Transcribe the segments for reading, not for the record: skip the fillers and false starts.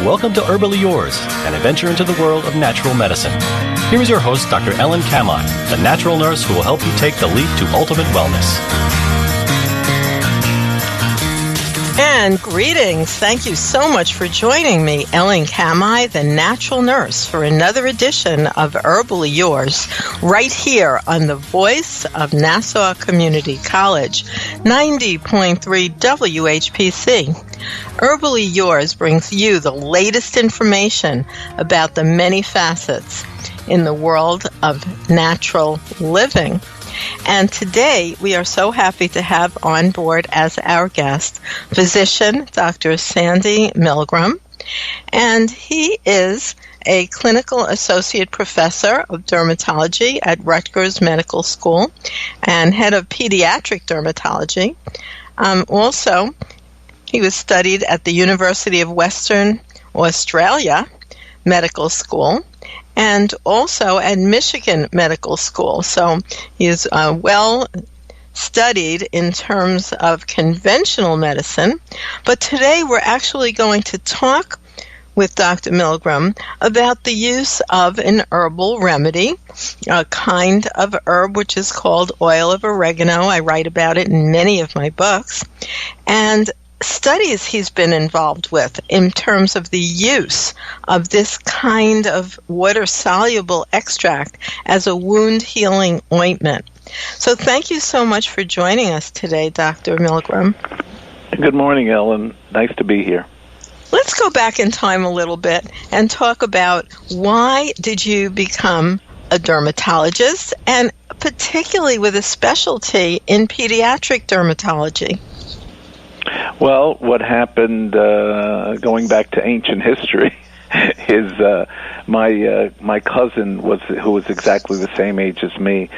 Welcome to Herbally Yours, an adventure into the world of natural medicine. Here is your host, Dr. Ellen Kamhi, the natural nurse who will help you take the leap to ultimate wellness. And greetings. Thank you so much for joining me, Ellen Kamhi, the natural nurse, for another edition of Herbally Yours, right here on the voice of Nassau Community College, 90.3 WHPC. Herbally Yours brings you the latest information about the many facets in the world of natural living. And today, we are so happy to have on board as our guest physician, Dr. Sandy Milgraum. And he is a clinical associate professor of dermatology at Rutgers Medical School and head of pediatric dermatology. Also, he was studied at the University of Western Australia Medical School and also at Michigan Medical School. So he is well studied in terms of conventional medicine. But today we're actually going to talk with Dr. Milgraum about the use of an herbal remedy, a kind of herb which is called oil of oregano. I write about it in many of my books. And studies he's been involved with in terms of the use of this kind of water-soluble extract as a wound-healing ointment. So thank you so much for joining us today, Dr. Milgraum. Good morning, Ellen. Nice to be here. Let's go back in time a little bit and talk about why did you become a dermatologist, and particularly with a specialty in pediatric dermatology. Well, what happened, going back to ancient history, is my cousin, who was exactly the same age as me,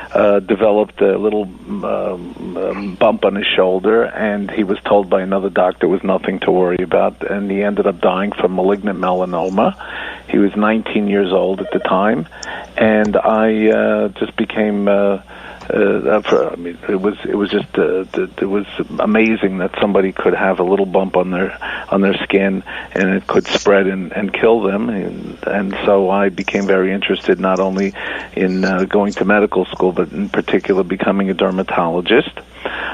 developed a little bump on his shoulder, and he was told by another doctor it was nothing to worry about, and he ended up dying from malignant melanoma. He was 19 years old at the time, and I just became... it was amazing that somebody could have a little bump on their skin and it could spread and kill them, and so I became very interested not only in going to medical school but in particular becoming a dermatologist.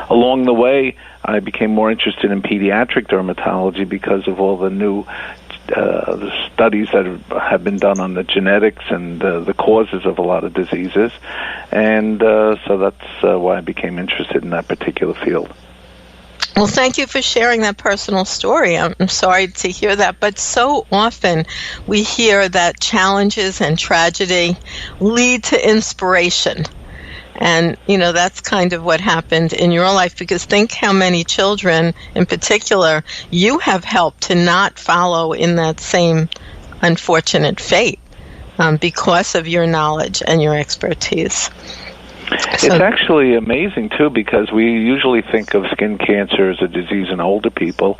Along the way, I became more interested in pediatric dermatology because of all the new the studies that have been done on the genetics and the causes of a lot of diseases, and so that's why I became interested in that particular field. Well, thank you for sharing that personal story. I'm sorry to hear that, but so often we hear that challenges and tragedy lead to inspiration. And, that's kind of what happened in your life, because think how many children in particular you have helped to not follow in that same unfortunate fate because of your knowledge and your expertise. It's actually amazing, too, because we usually think of skin cancer as a disease in older people,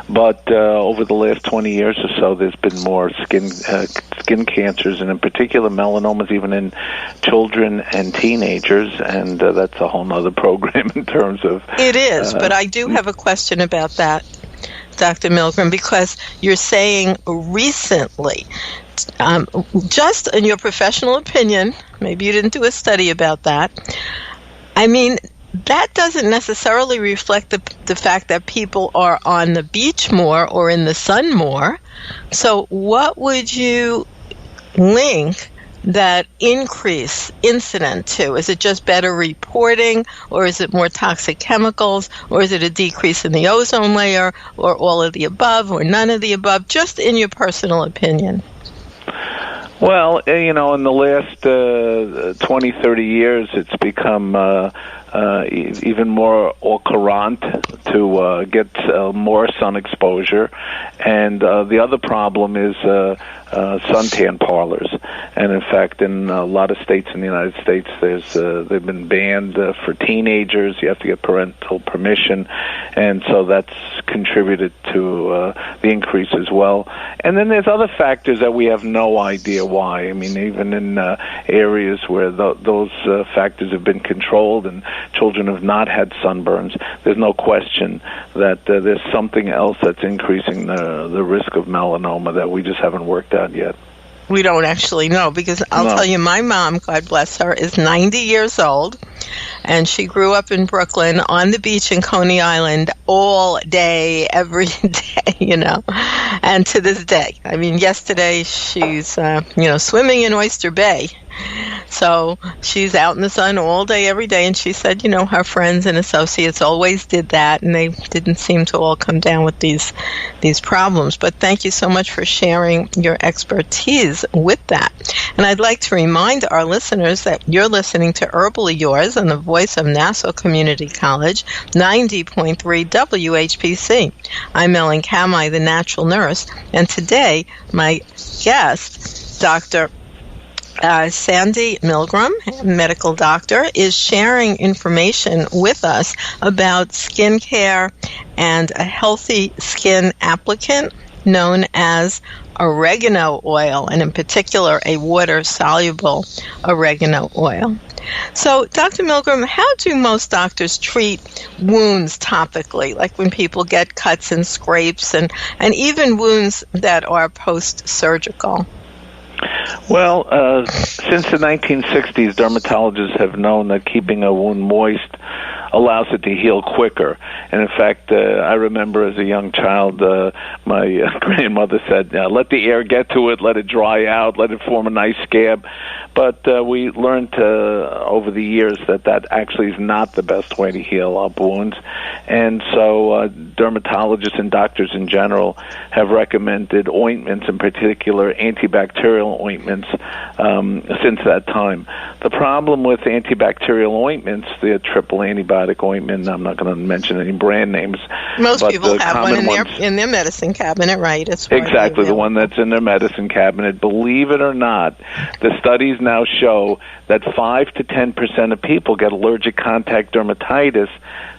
but over the last 20 years or so, there's been more skin cancers, and in particular melanomas, even in children and teenagers, and that's a whole other program in terms of... It is, but I do have a question about that, Dr. Milgraum, because you're saying recently... just in your professional opinion, maybe you didn't do a study about that, I mean, that doesn't necessarily reflect the fact that people are on the beach more or in the sun more. So what would you link that increase incident to? Is it just better reporting, or is it more toxic chemicals, or is it a decrease in the ozone layer, or all of the above, or none of the above, just in your personal opinion? Well, in the last 20, 30 years, it's become even more au courant to get more sun exposure. And the other problem is suntan parlors. And in fact, in a lot of states in the United States, they've been banned for teenagers. You have to get parental permission, and so that's contributed to the increase as well. And then there's other factors that we have no idea why. I mean, even in areas where those factors have been controlled and children have not had sunburns, there's no question that there's something else that's increasing the risk of melanoma that we just haven't worked out yet. We don't actually know, because I'll tell you, my mom, God bless her, is 90 years old, and she grew up in Brooklyn on the beach in Coney Island all day, every day, and to this day. I mean, yesterday she's, swimming in Oyster Bay. So she's out in the sun all day, every day, and she said, her friends and associates always did that, and they didn't seem to all come down with these problems. But thank you so much for sharing your expertise with that. And I'd like to remind our listeners that you're listening to Herbally Yours on the voice of Nassau Community College, 90.3 WHPC. I'm Ellen Kamhi, the natural nurse, and today my guest, Dr. Sandy Milgraum, medical doctor, is sharing information with us about skincare and a healthy skin applicant known as oregano oil, and in particular a water-soluble oregano oil. So, Dr. Milgraum, how do most doctors treat wounds topically, like when people get cuts and scrapes, and even wounds that are post-surgical? Well, since the 1960s, dermatologists have known that keeping a wound moist allows it to heal quicker. And in fact, I remember as a young child, my grandmother said, let the air get to it, let it dry out, let it form a nice scab. But we learned over the years that actually is not the best way to heal up wounds. And so dermatologists and doctors in general have recommended ointments, in particular antibacterial ointments, since that time. The problem with antibacterial ointments, the triple antibiotic ointment, I'm not going to mention any brand names. Most people have one in their medicine cabinet, right? It's exactly, the one that's in their medicine cabinet. Believe it or not, the studies now show that 5 to 10% of people get allergic contact dermatitis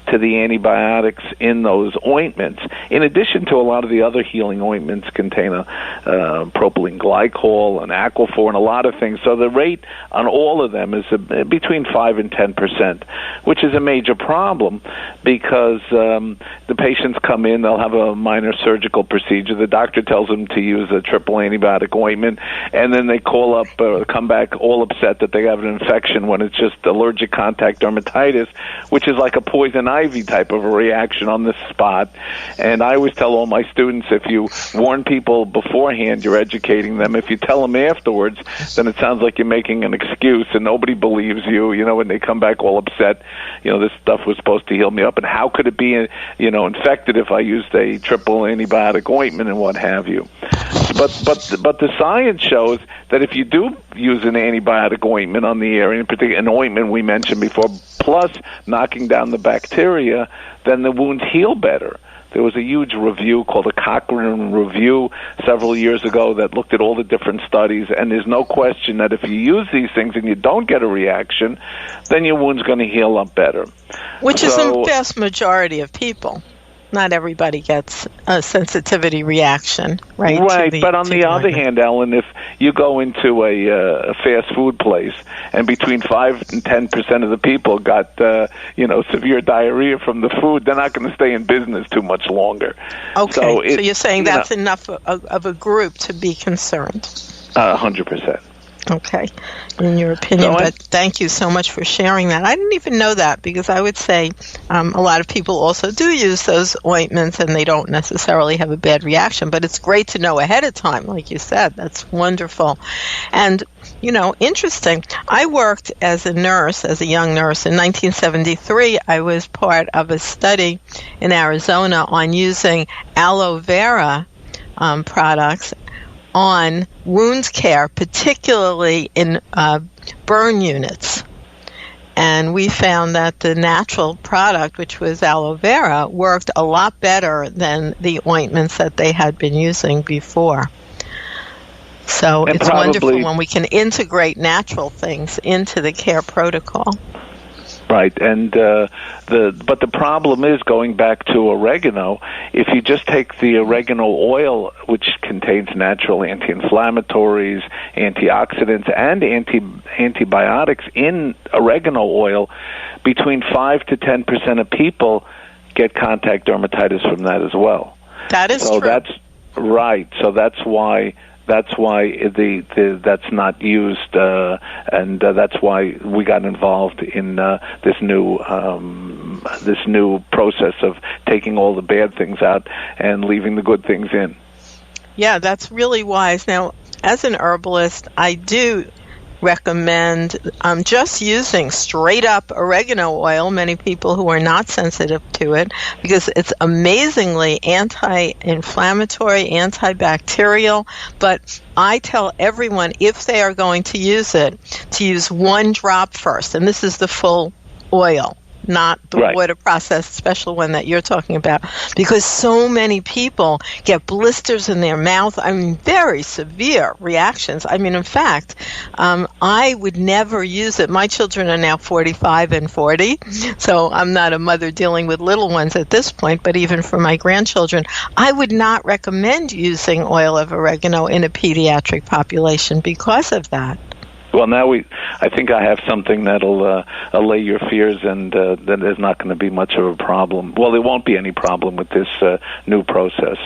to the antibiotics in those ointments. In addition to a lot of the other healing ointments contain a propylene glycol, an Aquaphor, and a lot of things. So the rate on all of them is between 5 and 10%, which is a major problem because the patients come in, they'll have a minor surgical procedure. The doctor tells them to use a triple antibiotic ointment, and then they call up or come back all upset that they have an infection when it's just allergic contact dermatitis, which is like a poison ivy type of a reaction on the spot. And I always tell all my students, if you warn people beforehand, you're educating them. If you tell them afterwards, then it sounds like you're making an excuse and nobody believes you, when they come back all upset, this stuff was supposed to heal me up, and how could it be, infected if I used a triple antibiotic ointment and what have you. But the science shows that if you do use an antibiotic ointment on the area, in particular an ointment we mentioned before, plus knocking down the bacteria, then the wounds heal better. There was a huge review called the Cochrane Review several years ago that looked at all the different studies, and there's no question that if you use these things and you don't get a reaction, then your wound's going to heal up better. Which is the vast majority of people. Not everybody gets a sensitivity reaction, right? Right, but on the other hand, Ellen, if you go into a fast food place and between 5 and 10% of the people got, severe diarrhea from the food, they're not going to stay in business too much longer. Okay, so you're saying that's enough of a group to be concerned? 100%. Okay, in your opinion, but thank you so much for sharing that. I didn't even know that, because I would say a lot of people also do use those ointments and they don't necessarily have a bad reaction, but it's great to know ahead of time, like you said. That's wonderful. And, interesting, I worked as a nurse, as a young nurse. In 1973, I was part of a study in Arizona on using aloe vera products on wound care, particularly in burn units. And we found that the natural product, which was aloe vera, worked a lot better than the ointments that they had been using before. So And it's wonderful when we can integrate natural things into the care protocol. Right, and but the problem is, going back to oregano, if you just take the oregano oil, which contains natural anti-inflammatories, antioxidants, and antibiotics in oregano oil, between 5 to 10% of people get contact dermatitis from that as well. That is true. That's right. So that's why that's not used, and that's why we got involved in this new process of taking all the bad things out and leaving the good things in. Yeah, that's really wise. Now, as an herbalist, I do recommend just using straight up oregano oil, many people who are not sensitive to it, because it's amazingly anti-inflammatory, antibacterial. But I tell everyone, if they are going to use it, to use 1 drop first, and this is the full oil, not the water processed special one that you're talking about, because so many people get blisters in their mouth. I mean, very severe reactions. I mean, in fact, I would never use it. My children are now 45 and 40, so I'm not a mother dealing with little ones at this point, but even for my grandchildren, I would not recommend using oil of oregano in a pediatric population because of that. Well, now I think I have something that'll allay your fears, and then there's not going to be much of a problem. Well, there won't be any problem with this new process.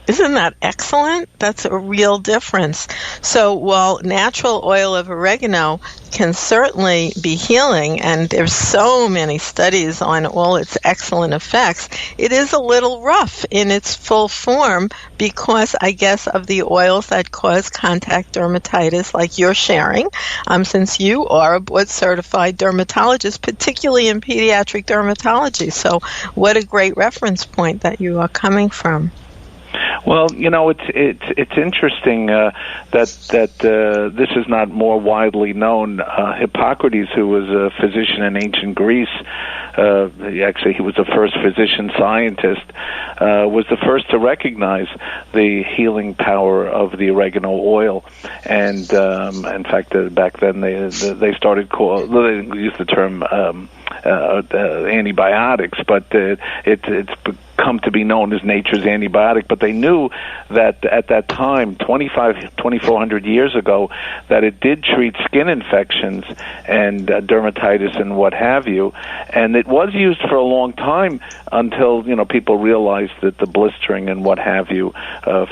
Isn't that excellent? That's a real difference. So while natural oil of oregano can certainly be healing, and there's so many studies on all its excellent effects, it is a little rough in its full form because, I guess, of the oils that cause contact dermatitis like you're sharing, since you are a board-certified dermatologist, particularly in pediatric dermatology. So what a great reference point that you are coming from. Well, it's interesting that this is not more widely known. Hippocrates, who was a physician in ancient Greece, actually he was the first physician scientist, was the first to recognize the healing power of the oregano oil. And in fact, back then they started they didn't use the term antibiotics, but it's come to be known as nature's antibiotic. But they knew that at that time, 2,400 years ago, that it did treat skin infections and dermatitis and what have you. And it was used for a long time until people realized that the blistering and what have you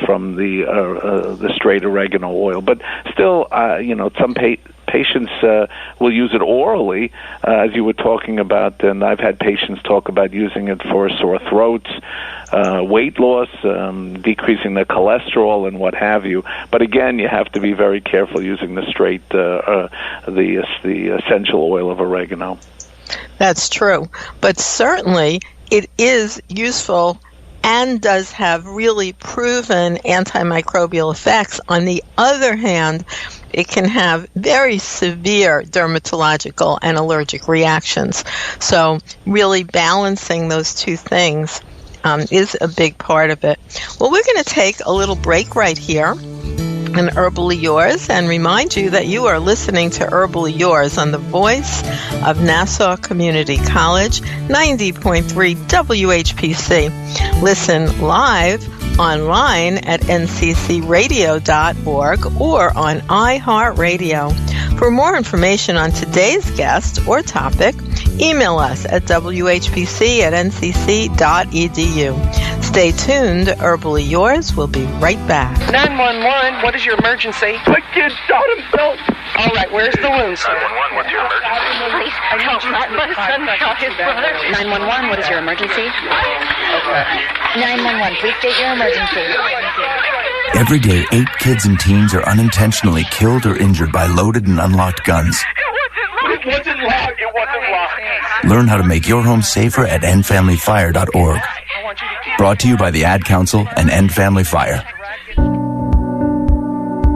from the straight oregano oil. But still, some patients will use it orally, as you were talking about, and I've had patients talk about using it for sore throats, weight loss, decreasing the cholesterol, and what have you. But again, you have to be very careful using the straight, the essential oil of oregano. That's true, but certainly it is useful and does have really proven antimicrobial effects. On the other hand, it can have very severe dermatological and allergic reactions. So really balancing those two things is a big part of it. Well, we're going to take a little break right here on Herbally Yours and remind you that you are listening to Herbally Yours on the voice of Nassau Community College, 90.3 WHPC. Listen live online at nccradio.org or on iHeartRadio. For more information on today's guest or topic, email us at whpc@ncc.edu. Stay tuned. Herbally Yours will be right back. 911, what is your emergency? My kid shot himself. All right, where's the wound, sir? 911, what's your emergency? Please, I need you. My son shot his brother. 911, what is your emergency? 911, please state your emergency. Every day, 8 kids and teens are unintentionally killed or injured by loaded and unlocked guns. It wasn't locked. Learn how to make your home safer at endfamilyfire.org. Brought to you by the Ad Council and End Family Fire.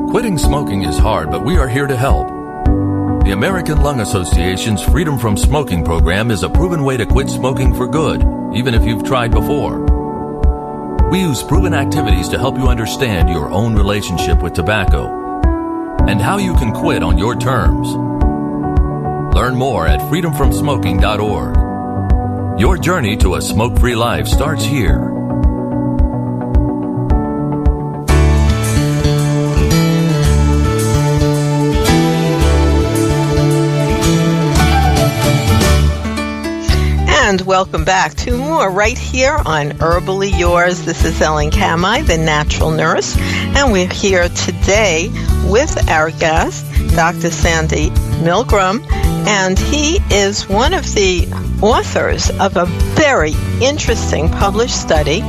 Quitting smoking is hard, but we are here to help. The American Lung Association's Freedom from Smoking program is a proven way to quit smoking for good, even if you've tried before. We use proven activities to help you understand your own relationship with tobacco, and how you can quit on your terms. Learn more at freedomfromsmoking.org. Your journey to a smoke-free life starts here. And welcome back to more right here on Herbally Yours. This is Ellen Kamhi, the natural nurse, and we're here today with our guest, Dr. Sandy Milgraum, and he is one of the authors of a very interesting published study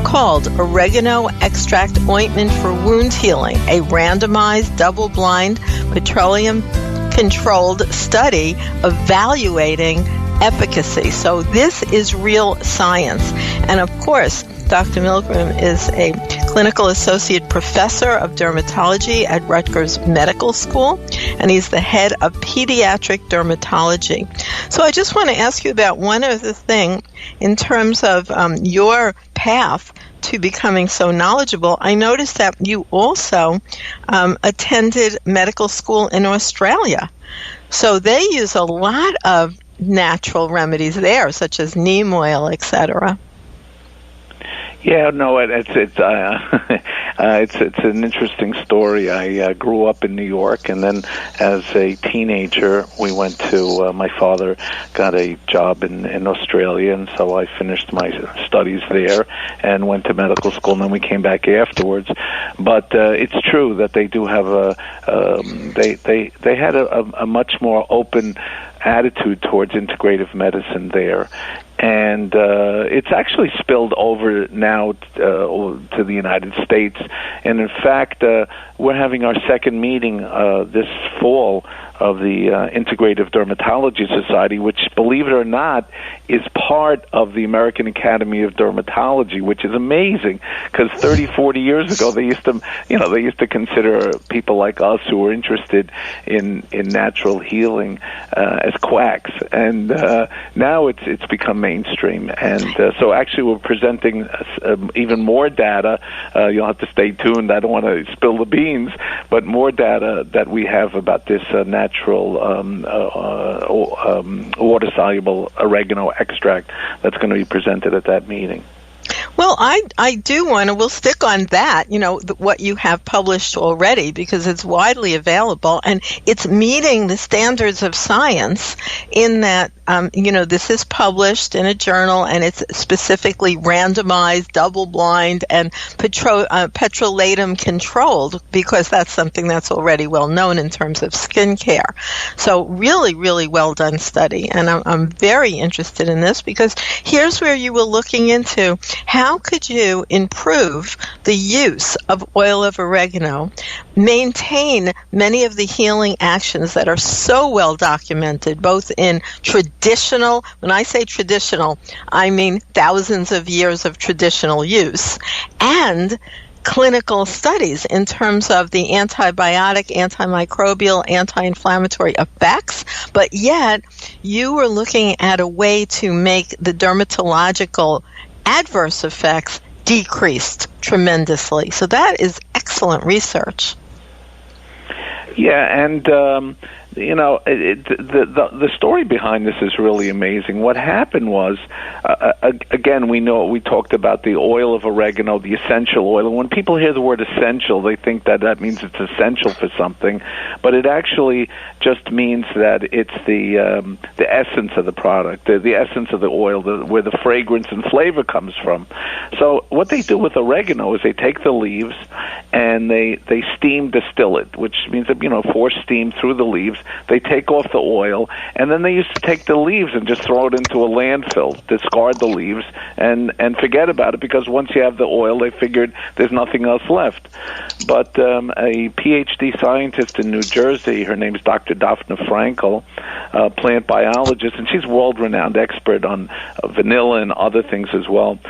called Oregano Extract Ointment for Wound Healing, a randomized, double-blind, petroleum-controlled study evaluating efficacy. So this is real science. And of course, Dr. Milgraum is a clinical associate professor of dermatology at Rutgers Medical School, and he's the head of pediatric dermatology. So I just want to ask you about one other thing in terms of your path to becoming so knowledgeable. I noticed that you also attended medical school in Australia. So they use a lot of natural remedies there, such as neem oil, etc. Yeah, no, it's an interesting story. I grew up in New York, and then as a teenager, we went to. My father got a job in Australia, and so I finished my studies there and went to medical school. And then we came back afterwards. But it's true that they do have they had a much more open attitude towards integrative medicine there. And it's actually spilled over now to the United States. And in fact, we're having our second meeting this fall of the Integrative Dermatology Society, which, believe it or not, is part of the American Academy of Dermatology, which is amazing because 30, 40 years ago they used to consider people like us who were interested in natural healing as quacks, and now it's become mainstream. And so actually we're presenting even more data. You'll have to stay tuned. I don't want to spill the beans, but more data that we have about this natural water-soluble oregano extract that's going to be presented at that meeting. Well, I do want to, we'll stick on that, what you have published already, because it's widely available and it's meeting the standards of science in that, this is published in a journal and it's specifically randomized, double-blind, and petrolatum controlled, because that's something that's already well known in terms of skincare. So really, really well done study. And I'm very interested in this because here's where you were looking into how could you improve the use of oil of oregano, maintain many of the healing actions that are so well documented, both in traditional, when I say traditional, I mean thousands of years of traditional use, and clinical studies in terms of the antibiotic, antimicrobial, anti-inflammatory effects, but yet you were looking at a way to make the dermatological adverse effects decreased tremendously. So that is excellent research. Yeah, and the story behind this is really amazing. What happened was, again, we talked about the oil of oregano, the essential oil. And when people hear the word essential, they think that means it's essential for something, but it actually just means that it's the essence of the product, the essence of the oil, where the fragrance and flavor comes from. So what they do with oregano is they take the leaves and they steam distill it, which means that force steam through the leaves. They take off the oil, and then they used to take the leaves and just throw it into a landfill, discard the leaves, and forget about it, because once you have the oil, they figured there's nothing else left. But a PhD scientist in New Jersey, her name is Dr. Daphne Frankel, plant biologist, and she's a world-renowned expert on vanilla and other things as well.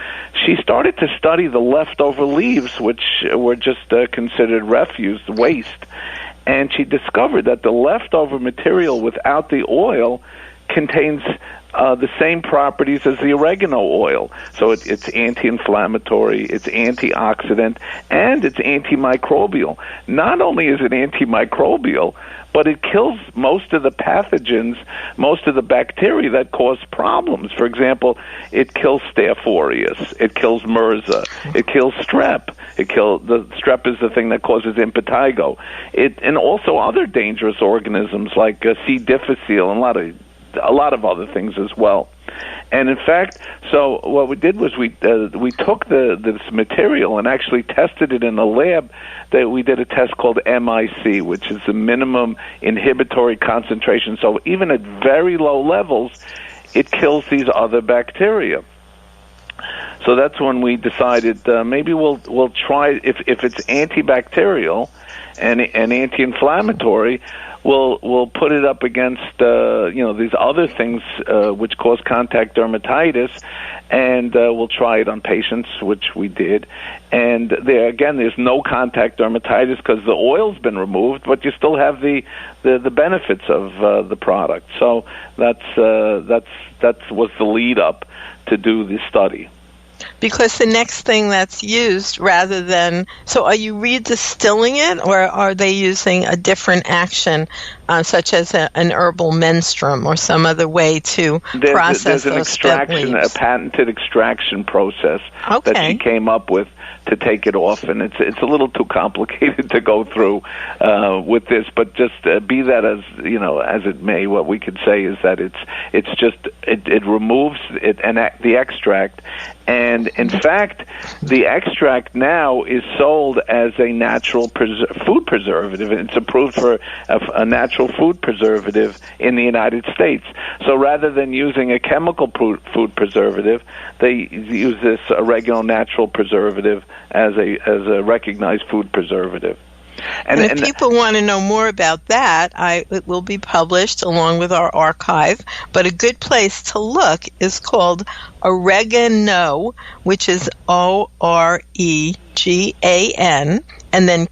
She started to study the leftover leaves, which were just considered refuse, waste. And she discovered that the leftover material without the oil contains the same properties as the oregano oil. So it's anti-inflammatory, it's antioxidant, and it's antimicrobial. Not only is it antimicrobial, but it kills most of the pathogens, most of the bacteria that cause problems. For example, it kills Staph aureus, it kills MRSA, it kills strep. The strep is the thing that causes impetigo. And also other dangerous organisms like C. difficile and a lot of other things as well. And in fact, so what we did was we took this material and actually tested it in a lab. That we did a test called MIC, which is the minimum inhibitory concentration. So even at very low levels, it kills these other bacteria. So that's when we decided maybe we'll try, if it's antibacterial and anti-inflammatory, we'll put it up against these other things which cause contact dermatitis, and we'll try it on patients, which we did. And there's no contact dermatitis because the oil's been removed, but you still have the benefits of the product. So that was the lead up to do the study. Because the next thing that's used rather than... So are you redistilling it, or are they using a different action, such as an herbal menstruum or some other way to process those spent leaves? A patented extraction process that she came up with to take it off, and it's a little too complicated to go through with this, but just be that as it may, what we could say is that it removes it and the extract, and in fact the extract now is sold as a natural food preservative. It's approved for a natural food preservative in the United States. So rather than using a chemical food preservative, they use this oregano natural preservative as a recognized food preservative. And if people want to know more about that, it will be published along with our archive. But a good place to look is called Oregano, which is OREGAN, and then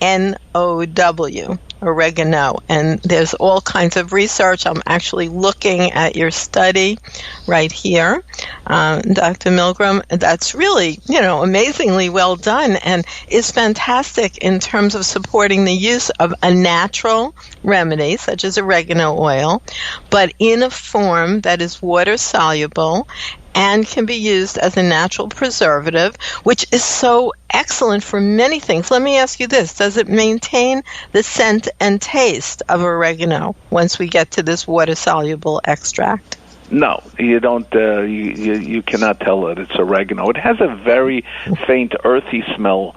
KNOW. Oregano, and there's all kinds of research. I'm actually looking at your study right here, Dr. Milgraum. That's really, amazingly well done, and is fantastic in terms of supporting the use of a natural remedy such as oregano oil, but in a form that is water soluble and can be used as a natural preservative, which is so excellent for many things. Let me ask you this. Does it maintain the scent and taste of oregano once we get to this water-soluble extract? No, you don't. You cannot tell that it's oregano. It has a very faint, earthy smell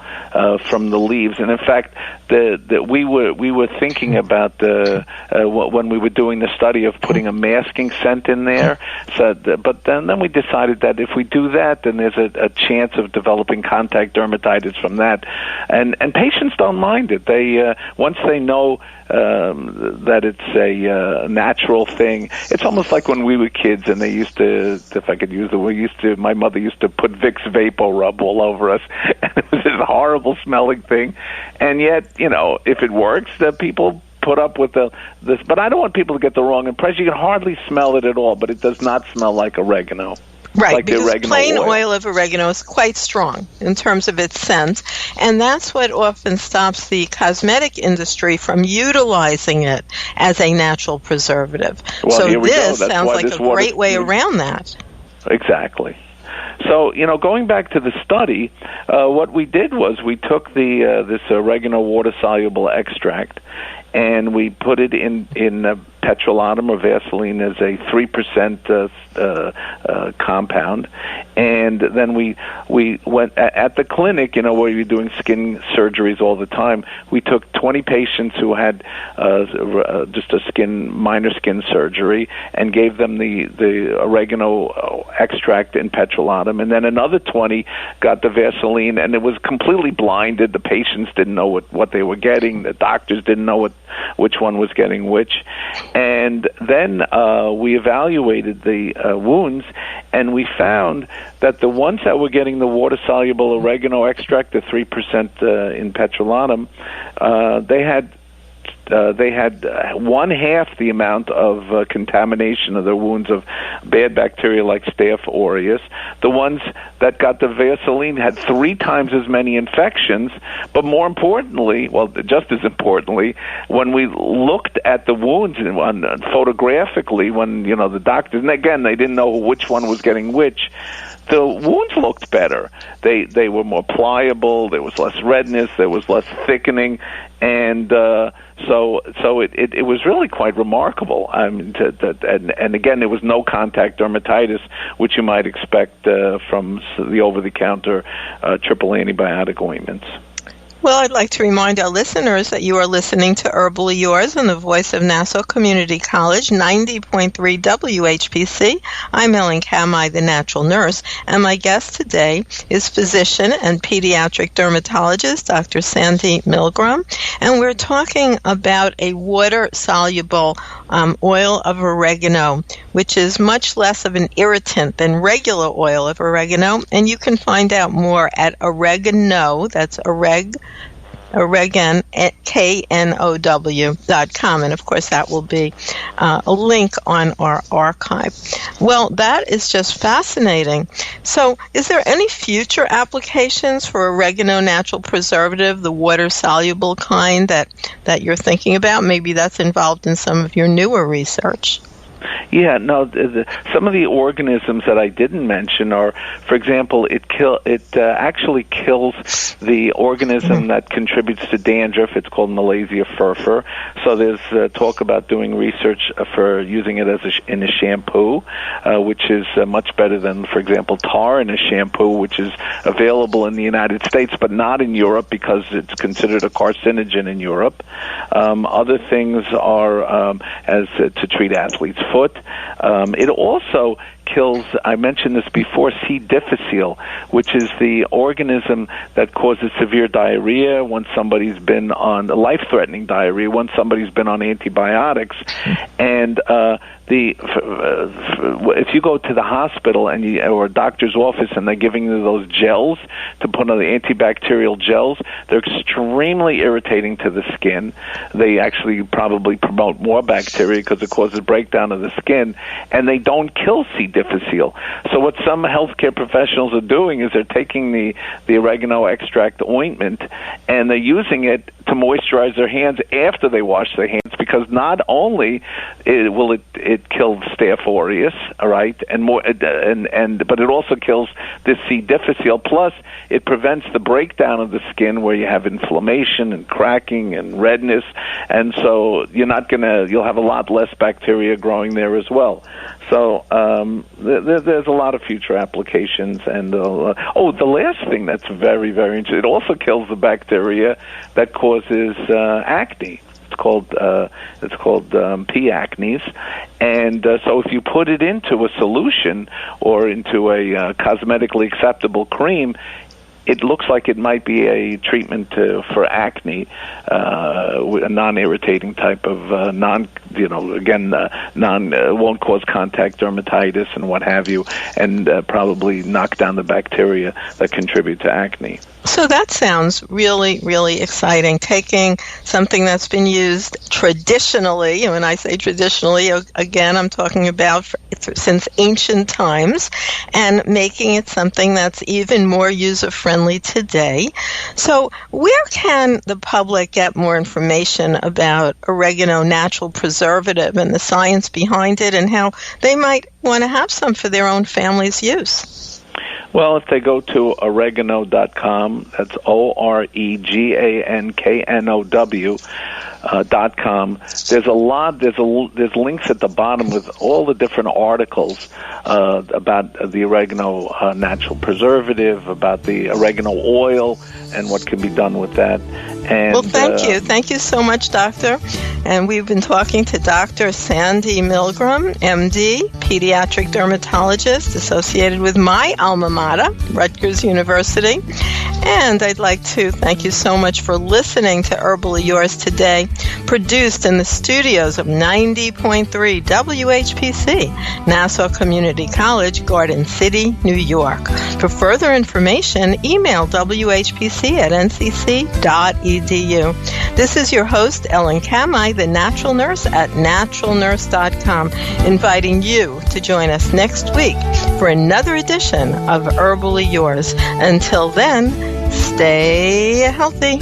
from the leaves, and in fact, we were thinking about when we were doing the study of putting a masking scent in there. But then we decided that if we do that, then there's a chance of developing contact dermatitis from that, and patients don't mind it. They once they know that it's a natural thing. It's almost like when we were kids and they used to, if I could use the word, my mother used to put Vicks Vapor Rub all over us, and it was this horrible smelling thing. And yet, if it works, people put up with this. But I don't want people to get the wrong impression. You can hardly smell it at all, but it does not smell like oregano. Right, like because plain oil of oregano is quite strong in terms of its scent, and that's what often stops the cosmetic industry from utilizing it as a natural preservative. Well, so this sounds like a great way around that. Exactly. So, going back to the study, what we did was we took this oregano water-soluble extract, and we put it in petrolatum or Vaseline as a 3% compound, and then we went at the clinic, where you're doing skin surgeries all the time. We took 20 patients who had just a minor skin surgery and gave them the oregano extract in petrolatum, and then another 20 got the Vaseline, and it was completely blinded. The patients didn't know what they were getting. The doctors didn't know which one was getting which. And then we evaluated the wounds, and we found that the ones that were getting the water-soluble oregano extract, the 3% in petrolatum, they had they had one half the amount of contamination of their wounds of bad bacteria like Staph aureus. The ones that got the Vaseline had 3 times as many infections, but more importantly, well, just as importantly, when we looked at the wounds photographically, when the doctors, and again, they didn't know which one was getting which, the wounds looked better. They were more pliable. There was less redness. There was less thickening, and so it was really quite remarkable. I mean, and again, there was no contact dermatitis, which you might expect from the over-the-counter triple antibiotic ointments. Well, I'd like to remind our listeners that you are listening to Herbally Yours on the voice of Nassau Community College, 90.3 WHPC. I'm Ellen Kamhi, the natural nurse, and my guest today is physician and pediatric dermatologist, Dr. Sandy Milgraum, and we're talking about a water-soluble oil of oregano, which is much less of an irritant than regular oil of oregano, and you can find out more at Oregano, that's KNOW.com, and of course that will be a link on our archive. Well, that is just fascinating. So is there any future applications for oregano natural preservative, the water-soluble kind that you're thinking about? Maybe that's involved in some of your newer research. Yeah, no. Some of the organisms that I didn't mention are, for example, it actually kills the organism that contributes to dandruff. It's called Malassezia furfur. So there's talk about doing research for using it in a shampoo, which is much better than, for example, tar in a shampoo, which is available in the United States but not in Europe because it's considered a carcinogen in Europe. Other things are to treat athlete's foot. It also kills, I mentioned this before, C. difficile, which is the organism that causes severe diarrhea when somebody's been on life-threatening diarrhea, when somebody's been on antibiotics. And if you go to the hospital or a doctor's office and they're giving you those gels to put on the antibacterial gels, they're extremely irritating to the skin. They actually probably promote more bacteria because it causes breakdown of the skin, and they don't kill C. difficile. So what some healthcare professionals are doing is they're taking the oregano extract ointment and they're using it to moisturize their hands after they wash their hands, because not only will it kill Staph aureus, all right, but it also kills this C. difficile. Plus, it prevents the breakdown of the skin where you have inflammation and cracking and redness, and so you'll have a lot less bacteria growing there as well. So there's a lot of future applications. And the last thing that's very, very interesting, it also kills the bacteria that causes acne. It's called P. acnes, and so if you put it into a solution or into a cosmetically acceptable cream, it looks like it might be a treatment for acne, a non-irritating type of won't cause contact dermatitis and what have you, and probably knock down the bacteria that contribute to acne. So that sounds really, really exciting, taking something that's been used traditionally, and when I say traditionally, again, I'm talking about since ancient times, and making it something that's even more user-friendly today. So where can the public get more information about oregano natural preservative and the science behind it, and how they might want to have some for their own family's use? Well, if they go to oregano.com, that's OREGANKNOW.com. There's links at the bottom with all the different articles about the oregano natural preservative, about the oregano oil, and what can be done with that. And, well, thank you. Thank you so much, Doctor. And we've been talking to Dr. Sandy Milgraum, MD, pediatric dermatologist associated with my alma mater, Rutgers University. And I'd like to thank you so much for listening to Herbally Yours today, produced in the studios of 90.3 WHPC, Nassau Community College, Garden City, New York. For further information, email WHPC@ncc.edu. This is your host, Ellen Kamhi, the natural nurse at naturalnurse.com, inviting you to join us next week for another edition of Herbally Yours. Until then, stay healthy.